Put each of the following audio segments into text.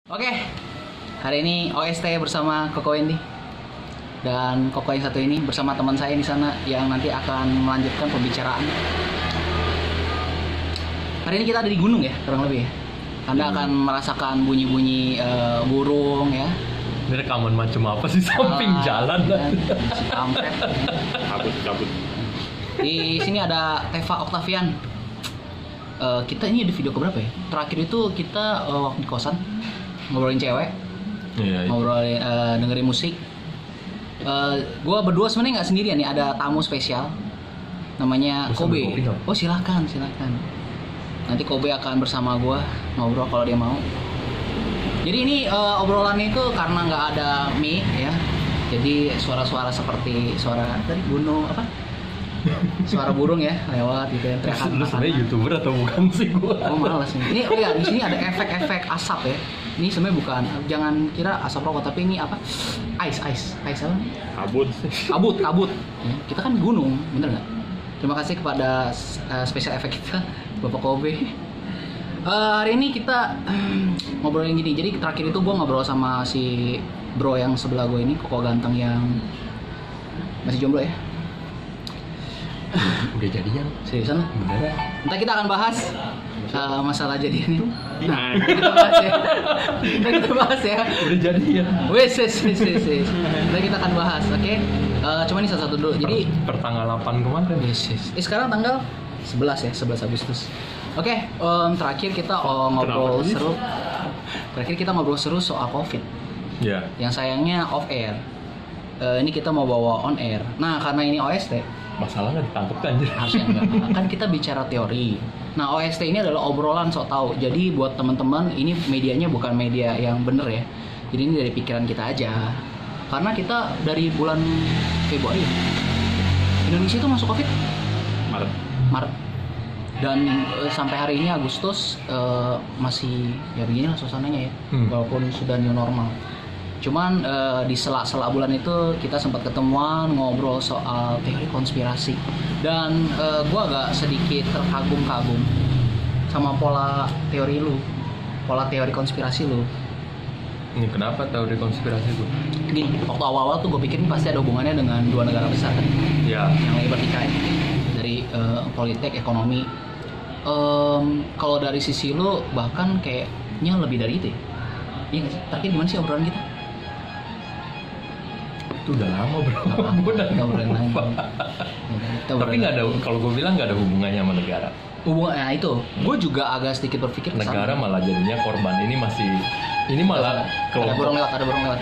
Oke, hari ini OST bersama Koko Wendy dan Koko yang satu ini bersama teman saya di sana yang nanti akan melanjutkan pembicaraan. Hari ini kita ada di gunung ya, kurang lebih ya. Anda akan merasakan bunyi-bunyi burung ya. Ini rekaman macam apa sih samping jalan dan si kampret. Kabut. Di sini ada Teva Octavian. Kita ini ada video keberapa ya? Terakhir itu kita waktu di kosan ngobrolin cewek, iya. ngobrolin dengerin musik. Gue berdua sebenarnya nggak sendirian nih, ada tamu spesial namanya Kobe. Oh silakan. Nanti Kobe akan bersama gue ngobrol kalau dia mau. Jadi ini obrolannya itu karena nggak ada mic ya, jadi suara-suara seperti suara dari gunung apa? Suara burung ya lewat gitu ya. Lu sebenarnya YouTuber atau bukan sih gua? Oh malas nih. Ini oh ya di sini ada efek-efek asap ya. Ini sebenarnya bukan, jangan kira asap rokok, tapi ini apa? Ice apa? Kabut. Ya, kita kan gunung, bener nggak? Terima kasih kepada special effect kita, Bapak Kobe. Hari ini kita ngobrolin gini. Jadi terakhir itu gue ngobrol sama si bro yang sebelah gue ini, Koko ganteng yang masih jomblo ya. Udah jadian? Seriusan? Beneran? Nanti kita akan bahas masalah jadian itu. Nah, kita bahas ya. Udah jadian. Wes. Nanti kita akan bahas, oke? Cuma ini satu dulu. Jadi pertanggal 8 kemarin. Yes. Sekarang tanggal 11 ya, 11 Agustus. Oke, terakhir kita ngobrol seru. Terakhir kita ngobrol seru soal COVID. Ya. Yang sayangnya off air. Ini kita mau bawa on air. Nah, karena ini OST, Masalah nggak ditangkap kan anjir? harusnya enggak. Kan kita bicara teori. Nah, OST ini adalah obrolan sok tahu. Jadi buat teman-teman, ini medianya bukan media yang bener ya. Jadi ini dari pikiran kita aja. Karena kita dari bulan Februari Indonesia itu masuk COVID Maret. Dan sampai hari ini Agustus masih ya beginilah suasananya ya. Walaupun sudah new normal. Cuman di sela-sela bulan itu kita sempat ketemuan ngobrol soal teori konspirasi. Dan gue agak sedikit terkagum-kagum sama pola teori lu, pola teori konspirasi lu. Ini kenapa teori konspirasi gue? Gini, waktu awal-awal tuh gue pikir ini pasti ada hubungannya dengan dua negara besar kan? Ya. Yang lagi bertikai dari politik, ekonomi. Kalau dari sisi lu bahkan kayaknya lebih dari itu ya? Iya nggak sih? Terakhir gimana sih obrolan kita? Itu udah lama bro. Kita obrolan lagi. Tapi nggak ada, kalau gue bilang nggak ada hubungannya sama negara. Nah itu, gue juga agak sedikit berpikir kesana. Negara malah jadinya korban. Ini malah ada burung lewat.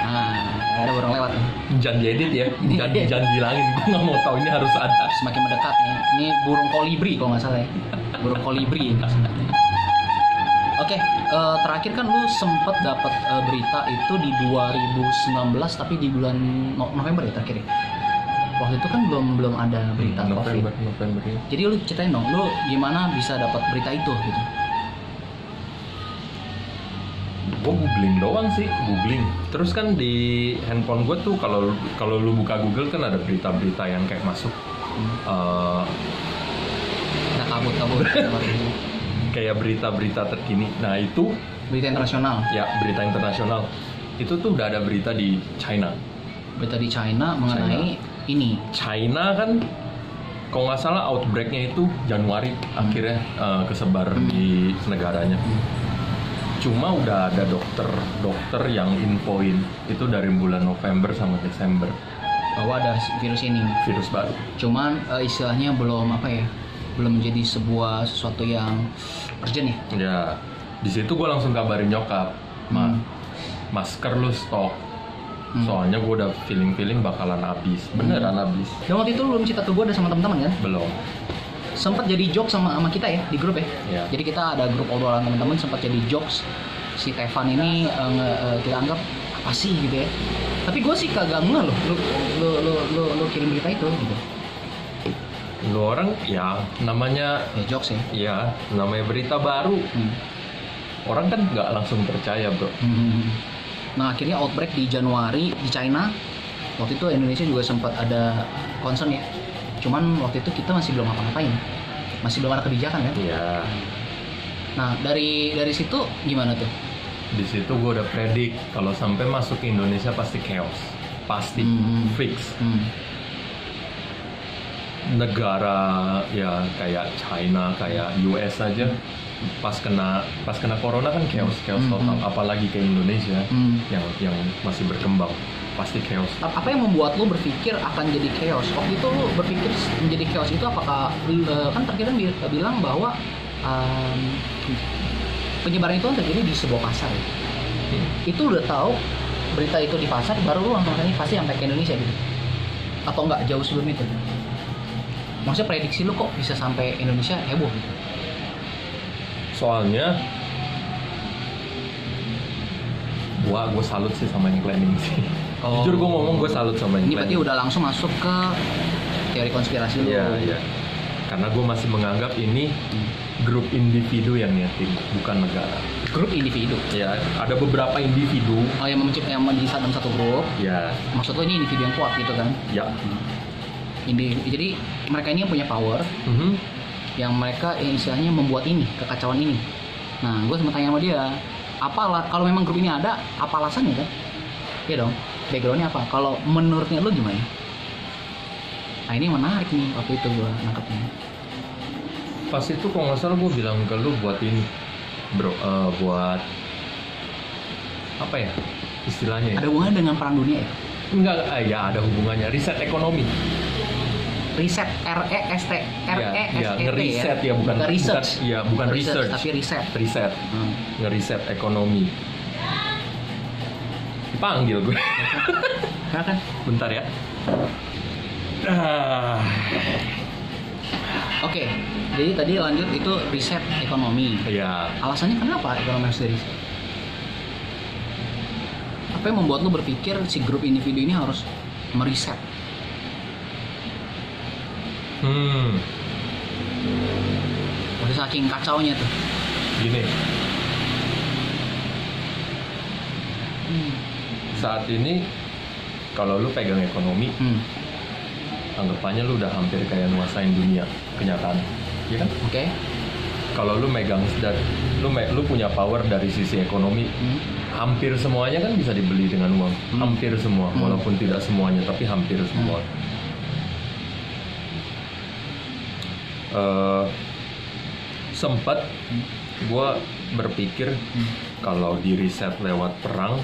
Nah, ada burung lewat. Jangan diedit ya, jangan bilangin. Gue nggak mau tahu, ini harus ada. Semakin mendekat nih. Ini burung kolibri kalau nggak salah ya. Burung kolibri. Oke, terakhir kan lu sempet dapat berita itu di 2019 tapi di bulan November ya terakhir ya. Waktu itu kan belum ada berita November ya. Jadi lu ceritain dong, lu gimana bisa dapat berita itu gitu? Gue googling doang sih, Terus kan di handphone gue tuh kalau lu buka Google kan ada berita-berita yang kayak masuk. Nah kabut. Kayak berita-berita terkini. Nah itu Berita internasional. ya, berita internasional. Itu tuh udah ada berita di China. Berita di China mengenai ini. China kan kalau nggak salah outbreaknya itu Januari akhirnya kesebar di negaranya. Cuma udah ada dokter yang infoin itu dari bulan November sama Desember Bahwa ada virus baru. Cuman istilahnya belum menjadi sesuatu yang urgent ya. Ya, di situ gue langsung kabarin nyokap, masker lu stok. Soalnya gue udah feeling bakalan habis, beneran habis. Dan waktu itu lu belum cerita ke gue sama teman-teman kan? Belum. Sempat jadi jokes sama kita ya di grup ya. Ya. Jadi kita ada grup obrolan teman-teman, sempat jadi jokes. Si Tevan ini kita anggap apa sih gitu ya. Tapi gue sih kagak ngeh loh. Lu kirim berita itu gitu. Lu orang ya namanya jokes ya. Iya, namanya berita baru. Orang kan nggak langsung percaya bro. Nah akhirnya outbreak di Januari di China. Waktu itu Indonesia juga sempat ada concern ya. Cuman waktu itu kita masih belum ngapa-ngapain. Masih belum ada kebijakan kan? Iya. Nah dari situ gimana tuh? Di situ gue udah predik kalau sampai masuk ke Indonesia pasti chaos, pasti fix. Negara ya kayak China, kayak US aja pas kena corona kan chaos total, apalagi ke Indonesia yang masih berkembang, pasti chaos. Apa yang membuat lo berpikir akan jadi chaos? Waktu itu lo berpikir menjadi chaos itu apakah kan terkadang bilang bahwa penyebaran itu kan terjadi di sebuah pasar ya? Itu udah tahu berita itu di pasar baru lo langsung pasti sampai ke Indonesia gitu, atau enggak jauh sebelum itu? Maksudnya prediksi lo kok bisa sampai Indonesia heboh gitu? Soalnya gue salut sih sama yang planning sih. Jujur gue ngomong gue salut sama yang ini planning. berarti udah langsung masuk ke teori konspirasi lo. Iya. Karena gue masih menganggap ini grup individu yang nyeting, bukan negara. Grup individu? Ya, ada beberapa individu. Oh, yang menjadi dalam satu grup. Ya. Maksud lo ini individu yang kuat gitu kan? Ya. Jadi mereka ini yang punya power, yang mereka yang istilahnya membuat ini kekacauan ini. Nah, gue sempat tanya sama dia, kalau memang grup ini ada, apa alasannya kan? Iya dong, backgroundnya apa? Kalau menurutnya lo gimana? Nah, ini menarik nih waktu itu gue nangkepnya. Pas itu kalau nggak salah gue bilang ke lu buat ini, bro, buat apa ya istilahnya? Ada hubungannya dengan perang dunia ya? Enggak, ya ada hubungannya. Riset ekonomi. Riset, REST, ngeriset ya, bukan research. Bukan research, tapi riset. Riset, ngeriset ekonomi. Dipanggil gue. Kan? Bentar ya. Oke, jadi tadi lanjut itu riset ekonomi. Iya. Alasannya kenapa ekonomi harus riset? Apa yang membuat lo berpikir si grup individu ini harus meriset? Udah saking kacaunya tuh. Gini. Saat ini kalau lu pegang ekonomi, anggapannya lu udah hampir kayak nguasain dunia, kenyataan. Iya kan? Oke. Kalau lu megang lu punya power dari sisi ekonomi, hampir semuanya kan bisa dibeli dengan uang. Hampir semua, walaupun tidak semuanya, tapi hampir semua. Sempat gue berpikir kalau di riset lewat perang,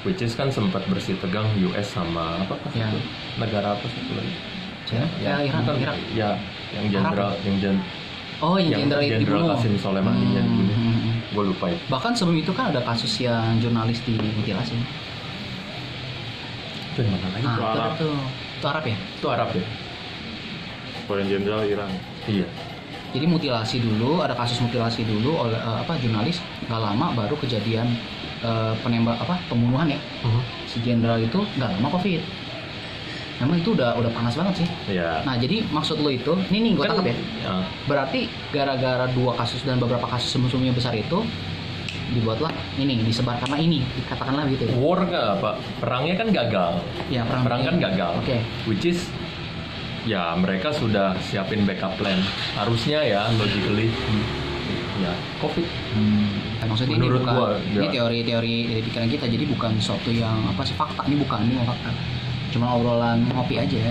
which is kan sempat bersih tegang US sama apa Ya. itu negara apa satu lagi? China? Irak. Ya, yang jenderal yang jenderal itu dibunuh. Qasim Soleimani yang dibunuh. Gue lupa itu. Bahkan sebelum itu kan ada kasus yang jurnalis dimutilasi. Itu yang mana lagi? Itu Arab ya? Itu Arab ya? Poin jenderal Iran. Iya. Jadi mutilasi dulu, ada kasus mutilasi dulu oleh jurnalis, nggak lama baru kejadian pembunuhan ya. Si jenderal itu nggak lama COVID. Memang itu udah panas banget sih. Iya. Nah, jadi maksud lo itu, ini gue tangkap ya. Berarti gara-gara dua kasus dan beberapa kasus sebelumnya besar itu dibuatlah ini, disebarkanlah ini, dikatakanlah gitu ya. War nggak apa? Perangnya kan gagal. Ya, perang kan gagal. Oke. Which is ya mereka sudah siapin backup plan. Harusnya ya logically ya COVID. Maksudnya menurut ini bukan gua, ini teori-teori dari pikiran kita, jadi bukan sesuatu yang fakta, ini bukan fakta. Cuma obrolan ngopi aja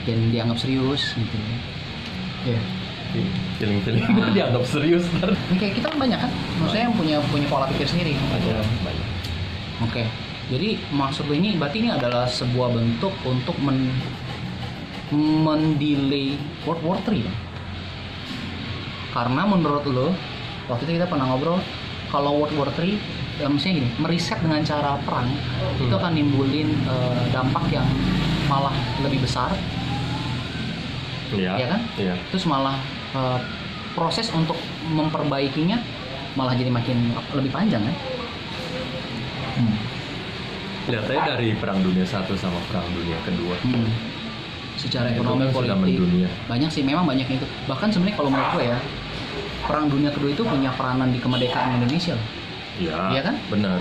dan dianggap serius gitu. Ya. Feeling dianggap serius ntar. Oke, kita kan banyak kan, maksudnya yang punya pola pikir sendiri. Banyak. Oke, jadi maksud lo ini berarti ini adalah sebuah bentuk untuk mendelay World War III. Karena menurut lo, waktu itu kita pernah ngobrol, kalau World War III, misalnya gini, meriset dengan cara perang, itu akan nimbulin dampak yang malah lebih besar. Iya kan? Iya. Terus malah proses untuk memperbaikinya malah jadi makin lebih panjang kan? Lihatnya dari Perang Dunia I sama Perang Dunia Kedua. Secara itu ekonomi, kan sudah politik, mendunia. banyak sih, memang banyak itu. Bahkan sebenarnya kalau menurut gue ya, Perang Dunia Kedua itu punya peranan di kemerdekaan Indonesia. Iya kan? Benar.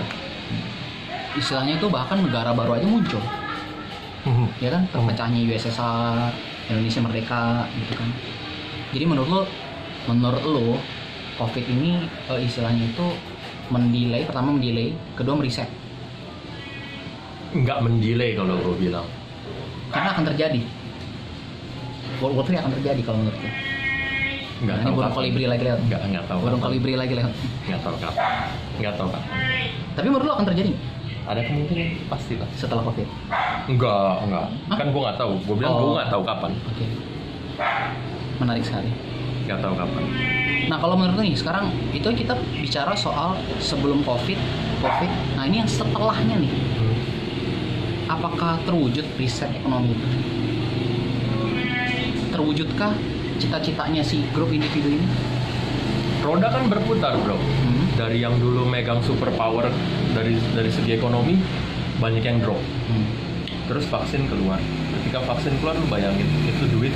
Istilahnya itu bahkan negara baru aja muncul. Ya kan? Terpecahnya USSR, Indonesia merdeka gitu kan. Jadi menurut lo COVID ini istilahnya itu pertama mendelay, kedua meriset. Nggak mendelay kalau gue bilang. Karena akan terjadi. World War III akan terjadi kalau menurut gue. Nggak Ini tahu burung kapan. kolibri lagi lewat. Nggak tahu. Burung kapan. kolibri lagi lewat. Nggak tahu kapan. Nggak tahu kapan. Tapi menurut lo akan terjadi nggak Ada kemungkinan pasti lah. setelah COVID? Enggak. Hah? Kan gue nggak tahu. Gue bilang gue nggak tahu kapan. Oke. Menarik sekali. Nggak tahu kapan. Nah kalau menurut lo nih sekarang itu kita bicara soal sebelum COVID. Nah ini yang setelahnya nih. Apakah terwujud reset ekonomi itu? Terwujudkah cita-citanya si grup individu ini? Roda kan berputar bro. Dari yang dulu megang superpower dari segi ekonomi banyak yang drop. Terus vaksin keluar. Ketika vaksin keluar lu bayangin itu duit.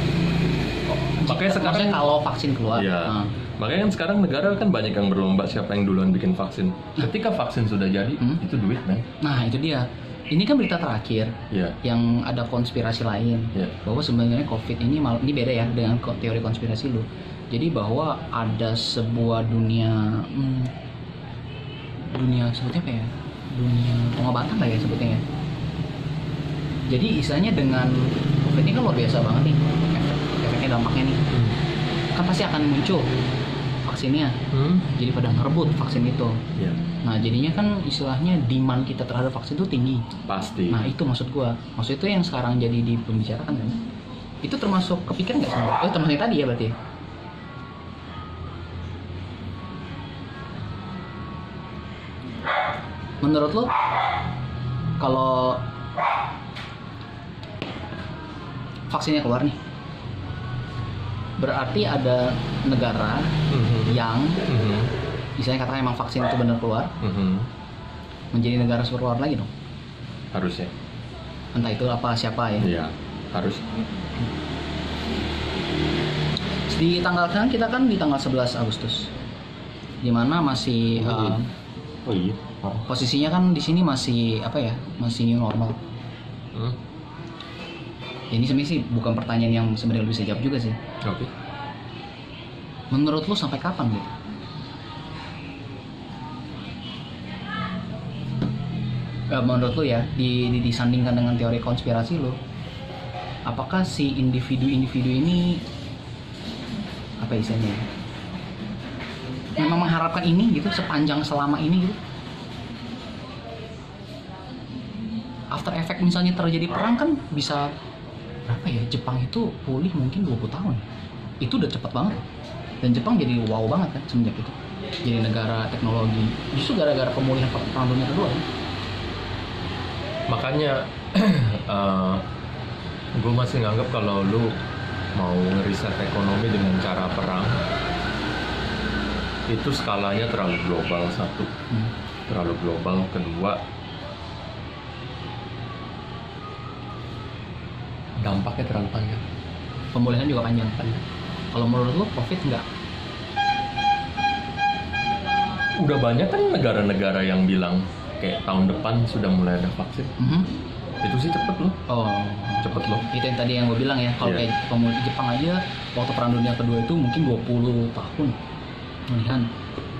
Makanya sekarang Maksudnya kalau vaksin keluar. Iya. Makanya kan sekarang negara kan banyak yang berlomba siapa yang duluan bikin vaksin. Ketika vaksin sudah jadi itu duit man. Nah itu dia. Ini kan berita terakhir Iya. yang ada konspirasi lain Iya. bahwa sebenarnya COVID ini ini beda ya dengan teori konspirasi lu. Jadi bahwa ada sebuah dunia sebutnya apa ya? Dunia pengobatan lah ya sebutnya ya. Jadi istilahnya dengan COVID ini kan luar biasa banget nih efeknya dampaknya nih. Kan pasti akan muncul vaksinnya. Jadi pada ngerebut vaksin itu. Iya. Nah jadinya kan istilahnya demand kita terhadap vaksin itu tinggi. Pasti. Nah itu maksud gua. Maksud itu yang sekarang jadi dibicarakan kan. Itu termasuk kepikiran nggak sama? Oh termasuk yang tadi ya berarti. Menurut lo kalau vaksinnya keluar nih, berarti ada negara yang misalnya katakan emang vaksin itu benar keluar, menjadi negara superpower lagi dong. Harusnya. Entah itu apa siapa ya. Iya. Harus. Di tanggal sekarang kita kan di tanggal 11 Agustus, dimana masih Oh iya. posisinya kan di sini masih apa ya, masih new normal. Ini sebenarnya sih bukan pertanyaan yang sebenarnya lu bisa jawab juga sih. Oke. Menurut lu sampai kapan gitu? Menurut lu ya, disandingkan dengan teori konspirasi lu, apakah si individu-individu ini apa istilahnya? Memang mengharapkan ini gitu selama ini gitu? After effect misalnya terjadi perang kan bisa berapa ya? Jepang itu pulih mungkin 20 tahun. Itu udah cepet banget. Dan Jepang jadi wow banget kan semenjak itu. Jadi negara teknologi. Justru gara-gara pemulihan perang dunia kedua kan? Makanya gue masih nganggap kalau lu mau ngeriset ekonomi dengan cara perang itu skalanya terlalu global satu, terlalu global. Kedua, dampaknya terlalu panjang. Pemulihan juga panjang kan. Kalau menurut lu COVID enggak? Udah banyak kan negara-negara yang bilang kayak tahun depan sudah mulai ada vaksin. Itu sih cepet loh. Oh, Cepet loh. itu yang tadi yang gue bilang ya. Kalau Iya. kayak pemulihan Jepang aja waktu perang dunia kedua itu mungkin 20 tahun pemulihan.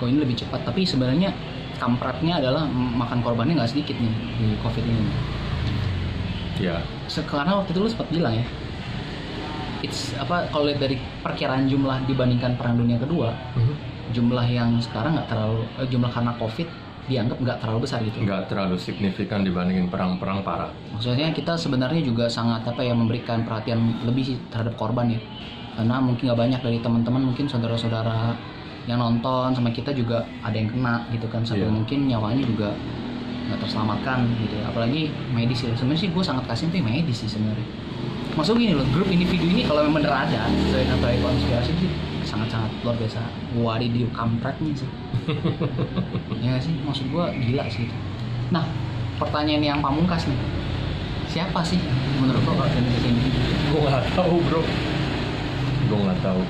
Kok ini lebih cepat. Tapi sebenarnya kampretnya adalah makan korbannya nggak sedikit nih di COVID ini. Ya. Karena waktu itu lu sempat bilang ya, kalau lihat dari perkiraan jumlah dibandingkan perang dunia kedua, jumlah yang sekarang nggak terlalu jumlah karena COVID dianggap nggak terlalu besar gitu. Nggak terlalu signifikan dibandingin perang-perang parah. Maksudnya kita sebenarnya juga sangat memberikan perhatian lebih sih terhadap korban ya. Karena mungkin nggak banyak dari teman-teman, mungkin saudara-saudara yang nonton sama kita juga ada yang kena gitu kan, sampai mungkin nyawanya juga nggak terselamatkan gitu ya. Apalagi medis ya. Sebenarnya sih gue sangat kasih tuh medis sih sebenarnya. Maksud gini loh, grup individu ini kalau memang bener ada sesuai dengan teori konspirasi sih sangat-sangat luar biasa. Wadidiu kampretnya sih. Ya sih, maksud gue gila sih itu. Nah, pertanyaan yang pamungkas nih, siapa sih menurut lo organisasi ini? Gue nggak tahu bro. Gue nggak tahu.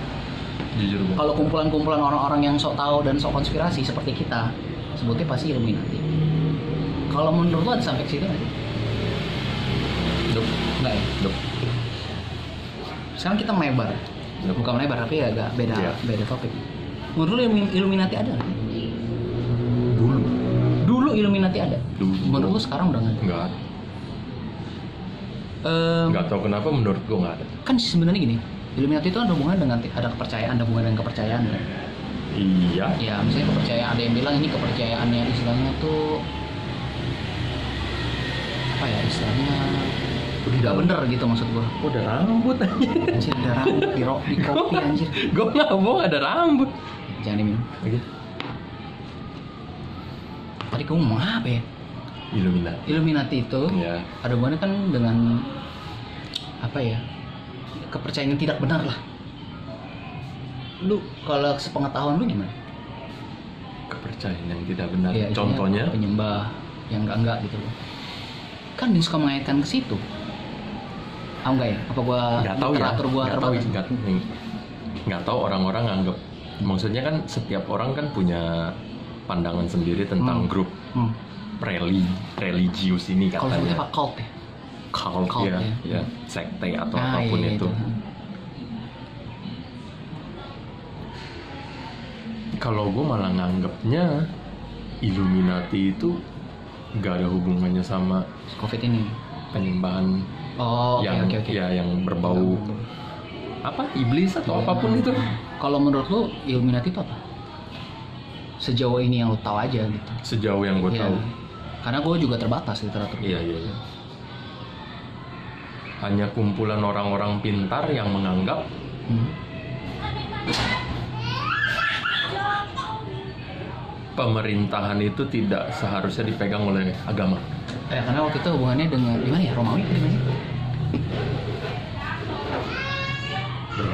Jujur gue. Kalau kumpulan-kumpulan orang-orang yang sok tahu dan sok konspirasi seperti kita, sebutnya pasti Illuminati. Kalau menurut lo ada sampai ke situ nggak sih? Dup. Nggak ya? Dup. Sekarang kita melebar. Dup. Bukan melebar tapi agak beda Iya. beda topik. Menurut lo Illuminati ada nggak? Dulu Illuminati ada. Dulu. Menurut lu sekarang udah nggak ada? Nggak ada. Nggak tahu kenapa menurut gue nggak ada. Kan sebenarnya gini, Illuminati itu ada hubungan dengan ada kepercayaan, ada hubungan dengan kepercayaan kan? Iya. Ya misalnya kepercayaan, ada yang bilang ini kepercayaannya istilahnya tuh apa ya istilahnya nggak bener gitu maksud gua. Oh, ada rambut aja. Anjir ada rambut di kopi anjir. Gue nggak bohong, ada rambut. Jangan diminum. Oke. Tadi kamu ngomong apa ya? Illuminati itu Iya. ada hubungannya kan dengan apa ya? Kepercayaan yang tidak benar lah. Lu kalau sepengetahuan lu gimana? Kepercayaan yang tidak benar. Ya, Contohnya? penyembah yang enggak gitu loh. Kan dia suka mengaitkan ke situ. Enggak ya? Apa gua Nggak tahu ya. literatur gua Nggak tahu. terbatas? Nggak tahu orang-orang anggap. Maksudnya kan setiap orang kan punya pandangan sendiri tentang grup religius ini Kalau sebutnya katanya. apa cult ya? Cult Cult, ya, ya. ya, sekte atau Nah, apapun iya, itu. Kalau gue malah nganggapnya Illuminati itu nggak ada hubungannya sama COVID ini. penyembahan Oh, yang oke. ya yang berbau apa iblis atau apapun itu. Kalau menurut lu Illuminati itu apa? Sejauh ini yang lu tahu aja gitu. Sejauh yang gue Iya. tahu. Karena gue juga terbatas literatur. Iya. Hanya kumpulan orang-orang pintar yang menganggap Hmm. pemerintahan itu tidak seharusnya dipegang oleh agama. Karena waktu itu hubungannya dengan gimana ya? Romawi apa gimana?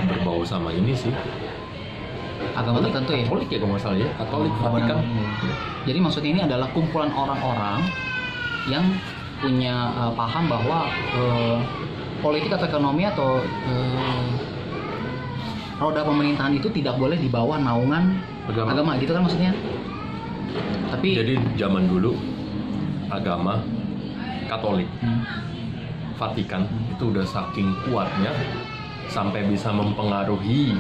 Berbau sama ini sih. Agama tertentu ya. Katolik ya kalau nggak salah ya. Katolik, Oh, Vatikan. benar. Jadi maksudnya ini adalah kumpulan orang-orang yang punya paham bahwa politik atau ekonomi atau roda pemerintahan itu tidak boleh di bawah naungan agama gitu kan maksudnya. Tapi Jadi zaman dulu agama Katolik, Vatikan itu udah saking kuatnya sampai bisa mempengaruhi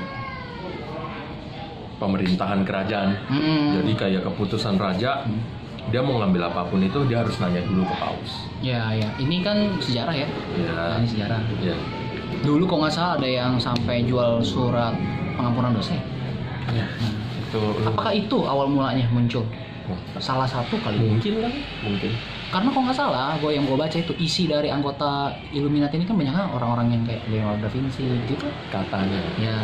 pemerintahan kerajaan. Jadi kayak keputusan raja, dia mau ngambil apapun itu dia harus nanya dulu ke paus. ya ini kan sejarah ya. Ya. Nah, ini sejarah. Ya. Dulu kok nggak salah ada yang sampai jual surat pengampunan dosa. Ya. Itu Apakah itu awal mulanya muncul? Salah satu kali. mungkin kan? Mungkin. Karena kok nggak salah, yang gue baca itu isi dari anggota Illuminati ini kan banyak orang-orang yang kayak Leonardo da Vinci gitu. Katanya. Ya.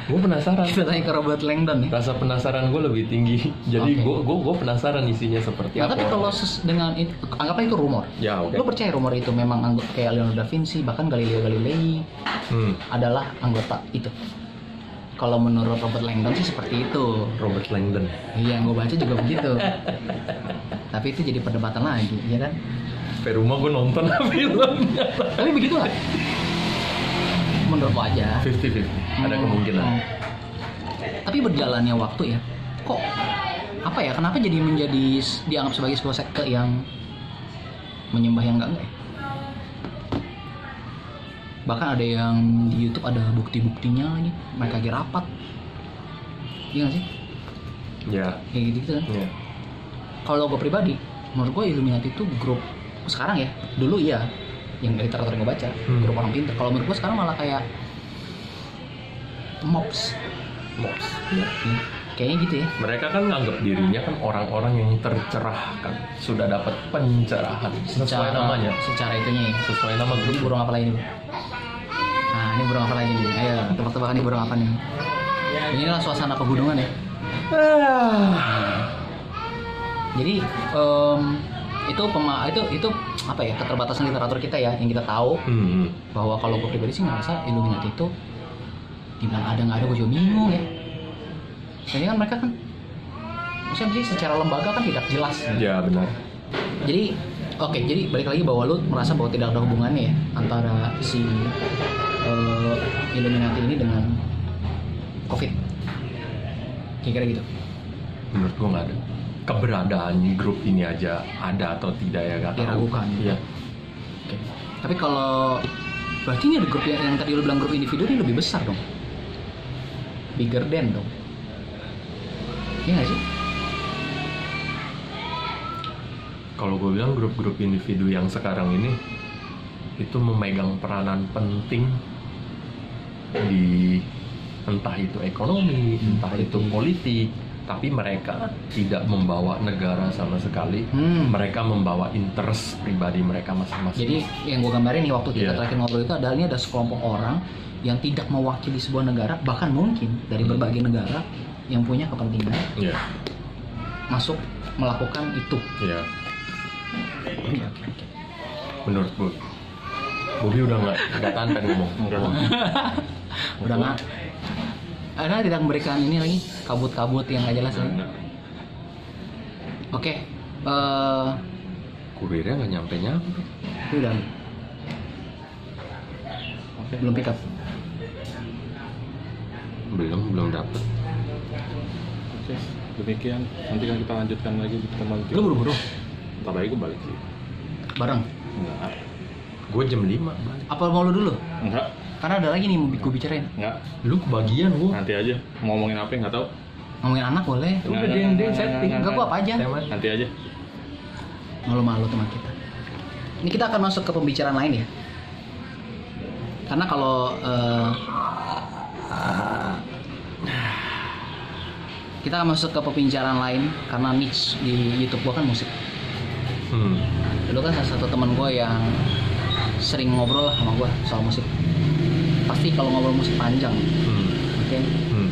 Gue penasaran. Kita tanya ke Robert Langdon ya. Rasa penasaran gue lebih tinggi. Jadi Oke. gue penasaran isinya seperti Nah, apa. tapi kalau dengan itu, anggaplah itu rumor. Ya, oke. Lo percaya rumor itu memang kayak Leonardo da Vinci, bahkan Galileo Galilei adalah anggota itu? Kalau menurut Robert Langdon sih seperti itu. Robert Langdon. Iya, yang gue baca juga begitu. Tapi itu jadi perdebatan lagi, ya kan? Sampai rumah gue nonton filmnya. Tapi begitu lah. Menurut lo aja. 50-50. Ada kemungkinan. Tapi berjalannya waktu ya, kok apa ya? Kenapa jadi dianggap sebagai sebuah sekte yang menyembah yang enggak ya? Bahkan ada yang di YouTube ada bukti-buktinya lagi, mereka lagi rapat. Iya nggak sih? Ya. Kayak gitu kan. Ya. Kalau gue pribadi, menurut gue Illuminati itu grup sekarang ya. Dulu iya, yang literatur yang gue baca, grup orang pintar. Kalau menurut gue sekarang malah kayak mobs. Ya. Kayaknya gitu ya. Mereka kan nganggap dirinya kan orang-orang yang tercerahkan, sudah dapat pencerahan sesuai namanya, Secara itunya ya. sesuai nama Ini grup. burung apa lagi nih? Nah, ini burung apa lagi nih? Ayo, tebak-tebakan ini burung apa nih? Inilah suasana pegunungan ya. Jadi itu apa ya, keterbatasan literatur kita ya yang kita tahu bahwa kalau gue pribadi sih ngerasa Illuminati itu dibilang ada nggak ada gue juga bingung ya. Soalnya kan mereka kan maksudnya secara lembaga kan tidak jelas. Ya benar. Jadi jadi balik lagi bahwa lu merasa bahwa tidak ada hubungannya ya antara si Illuminati ini dengan COVID. Kira-kira gitu. Menurut gua nggak ada. Keberadaan grup ini aja ada atau tidak ya nggak tahu. Diragukan. Iya. Oke. Tapi kalau berarti ini ada grup yang tadi lu bilang grup individu ini lebih besar dong. Bigger than dong. Iya nggak sih? Kalau gue bilang grup-grup individu yang sekarang ini itu memegang peranan penting di entah itu ekonomi, entah itu politik, tapi mereka tidak membawa negara sama sekali. Mereka membawa interest pribadi mereka masing-masing. Jadi yang gue gambarin nih waktu kita Iya. terakhir ngobrol itu adalah ini ada sekelompok orang yang tidak mewakili sebuah negara, bahkan mungkin dari berbagai negara yang punya kepentingan Iya, masuk melakukan itu. iya. Menurut gue, Bobby udah nggak tahan kan ngomong. Udah nggak, karena tidak memberikan ini lagi kabut-kabut yang nggak jelas lagi. Oke, Kurirnya nggak nyampe-nyampe. itu udah Oke. belum pick up. Belum dapet. Oke, demikian. Nanti kan kita lanjutkan lagi di pertemuan Lu buru-buru Ntar lagi gue balik sih. bareng. Enggak. Gue jam 5 balik. Apa mau lu dulu? Enggak. Karena ada lagi nih mau gue bicarain. Enggak. Lu kebagian gue. Nanti aja. Mau ngomongin apa nggak tahu. Ngomongin anak boleh. Enggak, Udah enggak, dia enggak, setting. Enggak, gua apa aja. Teman. Nanti aja. Malu-malu teman kita. Ini kita akan masuk ke pembicaraan lain ya. Karena kalau kita akan masuk ke pembicaraan lain karena niche di YouTube gua kan musik. Dulu kan salah satu teman gua yang sering ngobrol lah sama gua soal musik. Pasti kalau ngobrol musik panjang, oke?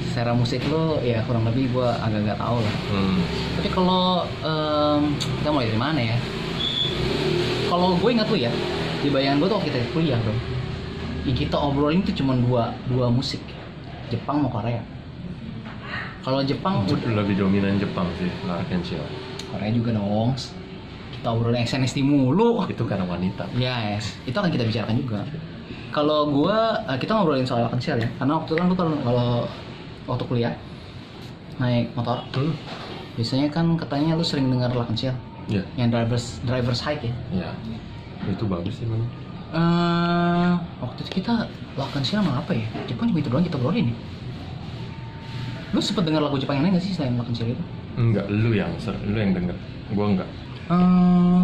Secara musik lo ya kurang lebih gua agak-agak tahu lah. Tapi kalau kita mulai dari mana ya? Kalau gue ingat tuh ya, di bayangan gue tuh waktu kita kuliah bro, yang kita obrolin tuh cuma dua musik, Jepang mau Korea. Kalau Jepang Lebih dominan Jepang sih, Larkenshire. Korea juga dong. Kita obrolin SNSD mulu. Itu karena wanita. Yes, itu akan kita bicarakan juga. Kalau gue, kita ngobrolin soal Larkenshire ya, karena waktu itu kan lu kalau waktu kuliah naik motor, biasanya kan katanya lu sering dengar Larkenshire. Iya. Yang driver's height ya. Iya. Itu bagus sih memang. Waktu itu kita lakukan sih sama apa ya? Jepang cuma itu doang kita obrolin nih. Lu sempet dengar lagu Jepang yang lain nggak sih selain lakukan sih itu? Enggak, lu yang denger. Gua enggak.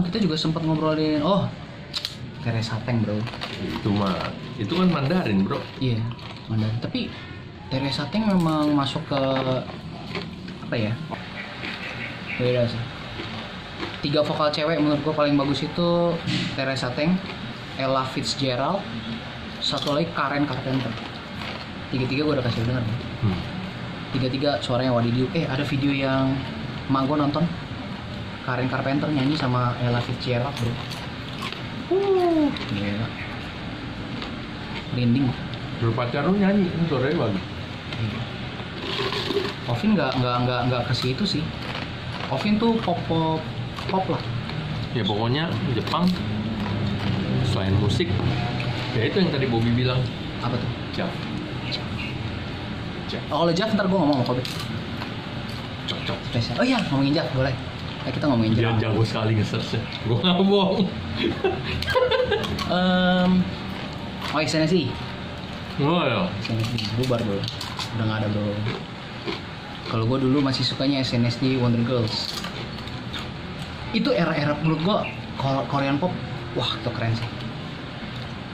Kita juga sempat ngobrolin Teresa Teng bro. Itu kan Mandarin, bro. Iya, Mandarin. Tapi Teresa Teng memang masuk ke apa ya? Beda sih. 3 vokal cewek menurut gue paling bagus itu Teresa Teng, Ella Fitzgerald, satu lagi Karen Carpenter. Tiga-tiga gue udah kasih denger. Tiga-tiga suaranya wadidiu. Ada video yang emak gue nonton, Karen Carpenter nyanyi sama Ella Fitzgerald bro. Gila. Merinding. Berpacar lu nyanyi, ini suaranya bagus. Ovin nggak ke situ sih. Ovin tuh pop lah. Ya pokoknya Jepang selain musik, ya itu yang tadi Bobby bilang, Apa tuh? Jav. Kalau Jav ntar gue ngomong sama Kobe. Cocok. Spesial. Oh iya ngomongin Jav boleh. Kita ngomongin Dia Jav. jago sekali nge-search-nya. Gua nggak bohong. SNSD. Oh ya. SNSD bubar bro. Udah nggak ada bro. Kalau gue dulu masih sukanya SNSD Wonder Girls. Itu era-era menurut gue Korean pop, wah itu keren sih.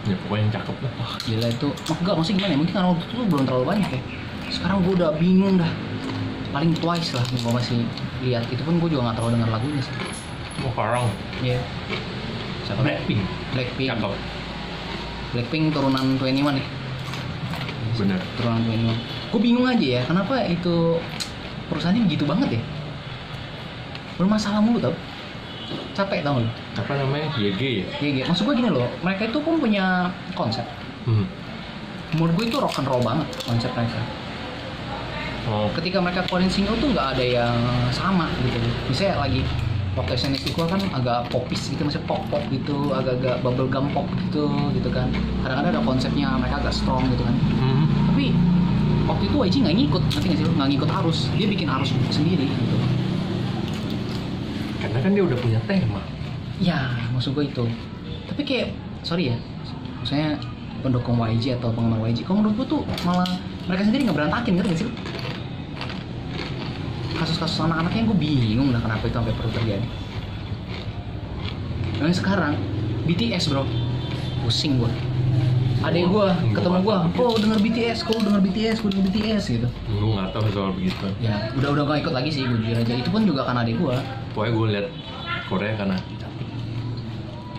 Ya pokoknya yang cakep lah. Wah gila itu. Maksudnya gimana ya? Mungkin karena waktu itu belum terlalu banyak ya. Sekarang gue udah bingung dah. Paling Twice lah gue masih lihat. Itu pun gue juga nggak terlalu dengar lagunya sih. Oh sekarang. Iya. Siapa? Blackpink. Blackpink. Cakep. Blackpink turunan 21 ya. Bener. Turunan 21. Gue bingung aja ya. Kenapa itu perusahaannya begitu banget ya? Bermasalah mulu tau. Capek tau lo. Apa namanya? YG ya? Iya, maksud gue gini loh, mereka itu pun punya konsep. Menurut gue itu rock and roll banget konsep mereka. Oh. Ketika mereka keluarin single tuh nggak ada yang sama gitu. Misalnya lagi waktu SNSD gue kan agak popis gitu, masih pop gitu, agak-agak bubblegum pop gitu kan. Kadang-kadang ada konsepnya mereka agak strong gitu kan. Tapi waktu itu YG nggak ngikut, nanti nggak sih lo? Nggak ngikut arus, dia bikin arus sendiri gitu. Karena kan dia udah punya tema. Ya, maksud gue itu. Tapi kayak, sorry ya, maksudnya pendukung YG atau penggemar YG, kalau menurut gue tuh malah mereka sendiri nggak berantakin, ngerti gak sih? Kasus-kasus anak-anaknya gue bingung lah kenapa itu sampai perlu terjadi. Yang sekarang BTS bro, pusing gua. Adek gua ketemu gua, oh denger BTS, kau denger BTS, gua denger BTS gitu. Gue nggak tahu soal begitu. Ya udah gak ikut lagi sih, gua jujur aja. Itu pun juga karena adek gua. Pokoknya gue lihat Korea karena cantik.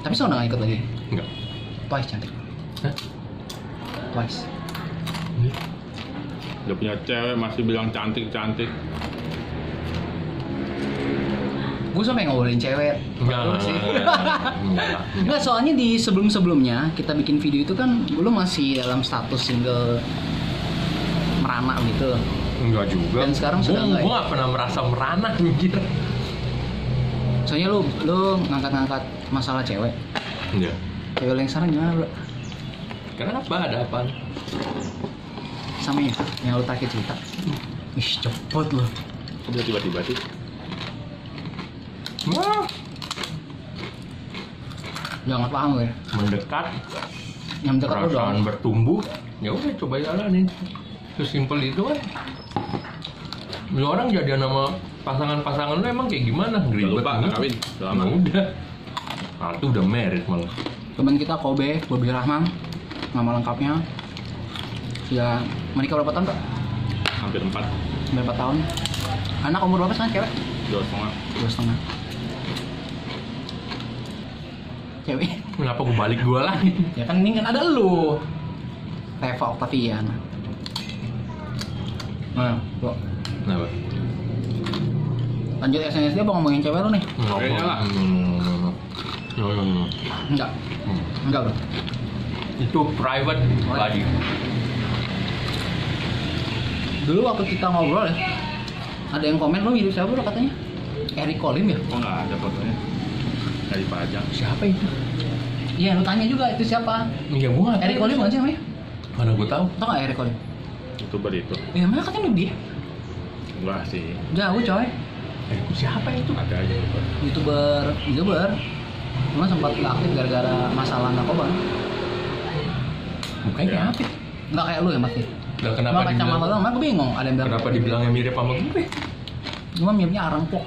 Tapi saya udah gak ikut lagi. Enggak. Twice cantik. Hah? Twice. Udah punya cewek masih bilang cantik. Gue sampai ngobrolin cewek. Enggak. Sih. Enggak. Enggak, soalnya di sebelum-sebelumnya kita bikin video itu kan lu masih dalam status single merana gitu. Enggak juga. Dan sekarang sudah enggak, Gue ya? nggak pernah merasa merana mikir. Soalnya lu ngangkat-ngangkat masalah cewek. Enggak. Cewek lu yang sekarang gimana, bro? Kenapa? Ada apaan? Sama ya, yang lu terakhir cerita. Ih, cepet lu. Udah tiba-tiba sih. Wah, Jangan paham gue. mendekat, Yang dekat lu perasaan dong. bertumbuh. Ya udah coba jalanin. Sesimpel itu kan. Lu orang jadian sama pasangan-pasangan lu emang kayak gimana? Udah Ngeribet lupa, banget. nggak kawin. Udah lama. Ya udah. Nah, itu udah married malah. Temen kita Kobe, Bobi Rahman, nama lengkapnya. Ya, menikah berapa tahun, Pak? Hampir 4, Berapa tahun? Anak umur berapa sekarang cewek? 2,5. 2,5. Cewek? Kenapa gue balik gua lagi? Ya kan ini kan ada lu. Reva Octavian. Nah, bro. Kenapa? Lanjut SNSD apa ngomongin cewek lu nih? Kayaknya lah. Enggak. Enggak, bro. Itu private lagi. Dulu waktu kita ngobrol ya, ada yang komen lu hidup siapa bro katanya? Eric Colim ya? Kok nggak ada fotonya? Nggak dipajang. Siapa itu? Iya, lu tanya juga itu siapa? Iya, gua nggak tahu. Eric Colim bukan sih namanya? Mana gua tahu. Tau gak Eric Colim? YouTuber itu. Ya mana katanya lu dia? Enggak sih. Jauh coy. Itu siapa itu? Ada aja YouTuber. YouTuber. Cuma sempat gak aktif gara-gara masalah narkoba. Mukanya kayak Ya. apa? Nggak kayak lu ya Mas. Lah Cuma kenapa kacamata dibilang? doang, gue bingung. Ada yang bilang Kenapa dibilangnya mirip sama gue? cuma miripnya arang pok.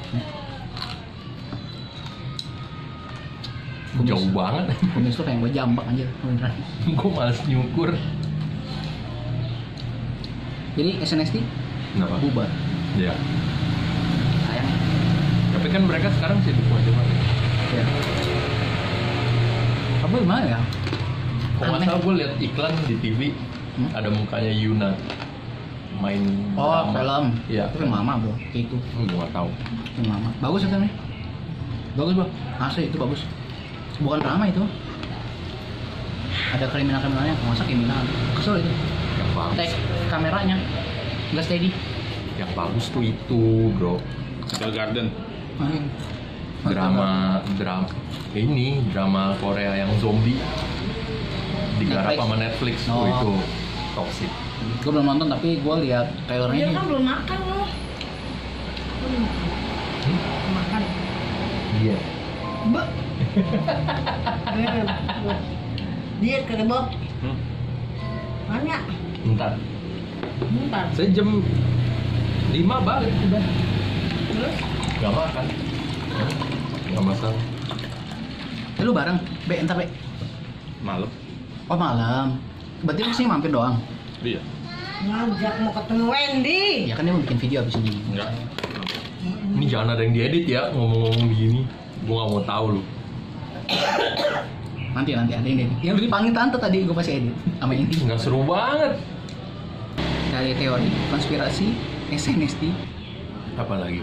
Jauh banget. Kumis tuh kayak gue jambak anjir. Beneran. Gue males nyukur. Jadi SNSD Kenapa? bubar. Ya. Sayang. Tapi kan mereka sekarang sibuk macam-macam. Ya. Apa gimana ya? Kalau nggak Aneh. salah gue liat iklan di TV ada mukanya Yuna main Oh, drama. film. Iya. Itu film lama, Bro. Kayak itu. Gue nggak tahu. Film lama. Bagus itu nih. Bagus, Bro. Asli itu bagus. Bukan drama itu. Ada kriminal-kriminalnya, masa kriminal. Kesel itu. Yang bagus. Take kameranya. Nggak steady. Yang bagus tuh itu, bro. Hotel Garden. Drama ini drama Korea yang zombie digarap Netflix. sama Netflix. Oh. Itu toxic. Gue belum nonton tapi gue lihat trailernya. Dia kan belum makan loh. Makan. Iya. Mbak. Diet kata Bob. Banyak. Bentar. Bentar. Saya jam 5 balik udah. Terus Gak makan. Gak masalah. Lu bareng? Be, entar Be. Malam. Oh malam. Berarti lu kesini mampir doang? Iya. ngajak mau ketemu Wendy. Ya kan dia mau bikin video abis ini. Enggak. Ini jangan ada yang diedit ya ngomong-ngomong begini. Gue gak mau tahu lu. Nanti ada ini. Yang lu dipanggil tante tadi gue pasti edit sama ini. Nggak seru banget. Dari teori konspirasi SNSD. Apa lagi?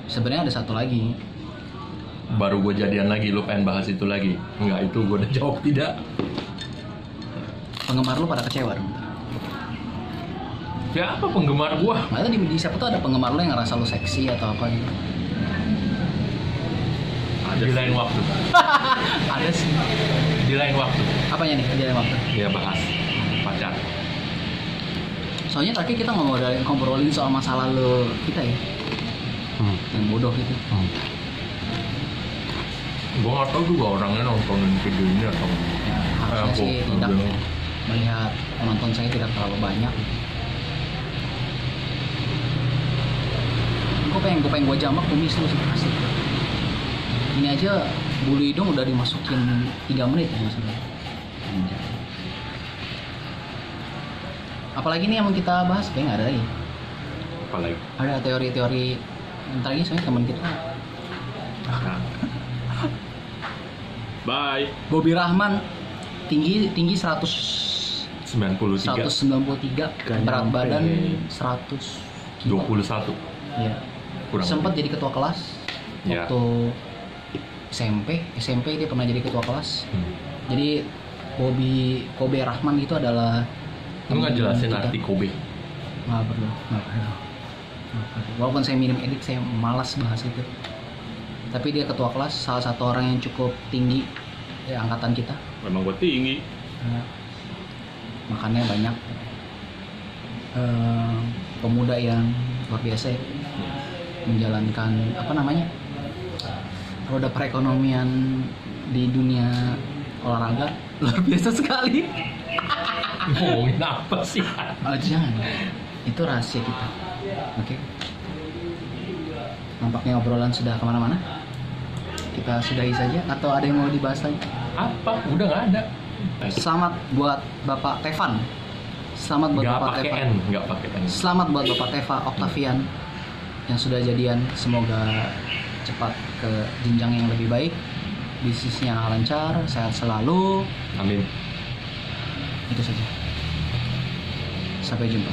Sebenarnya ada satu lagi. Baru gue jadian lagi, lu pengen bahas itu lagi? Enggak, itu gue udah jawab tidak. Penggemar lu pada kecewa dong. Siapa penggemar gue? Nggak tahu di siapa tuh ada penggemar lu yang ngerasa lu seksi atau apa gitu. Di lain waktu. Ada sih. Di lain waktu. Apanya nih di lain waktu? Ya bahas pacar. Soalnya terakhir kita ngobrolin soal masa lalu kita ya. Yang bodoh gitu. Gue nggak tahu juga orangnya nontonin video ini atau Ya, harusnya aku sih tidak bilang, melihat penonton saya tidak terlalu banyak. Gue pengen gue jambak kumis lu sih asik. Ini aja bulu hidung udah dimasukin 3 menit ya maksudnya. Apalagi nih yang mau kita bahas? Kayaknya nggak ada lagi. Apalagi. Ada teori-teori ntar lagi soalnya teman kita. Bye. Bobby Rahman tinggi 193, Gak berat nyampe. badan 100 kilo. 21. Iya. Kurang Sempat lebih. jadi ketua kelas Ya. waktu SMP dia pernah jadi ketua kelas. Jadi Kobe Rahman itu adalah Lu nggak jelasin kita- arti Kobe? Nggak perlu. Walaupun saya minim edit, saya malas bahas itu. Tapi dia ketua kelas, salah satu orang yang cukup tinggi di angkatan kita. Memang gue tinggi. Makannya banyak. Pemuda yang luar biasa ya. Menjalankan apa namanya, roda perekonomian di dunia olahraga luar biasa sekali. Ngomongin apa sih? Jangan, itu rahasia kita. Oke. Nampaknya obrolan sudah kemana-mana. Kita sudahi saja atau ada yang mau dibahas lagi? Apa? Udah nggak ada. Selamat buat Bapak Tevan. Selamat buat Nggak Bapak pakai Tevan. N, nggak pakai N. Selamat buat Bapak Teva Octavian yang sudah jadian. Semoga cepat ke jenjang yang lebih baik, bisnisnya lancar, sehat selalu. Amin. Itu saja. Sampai jumpa.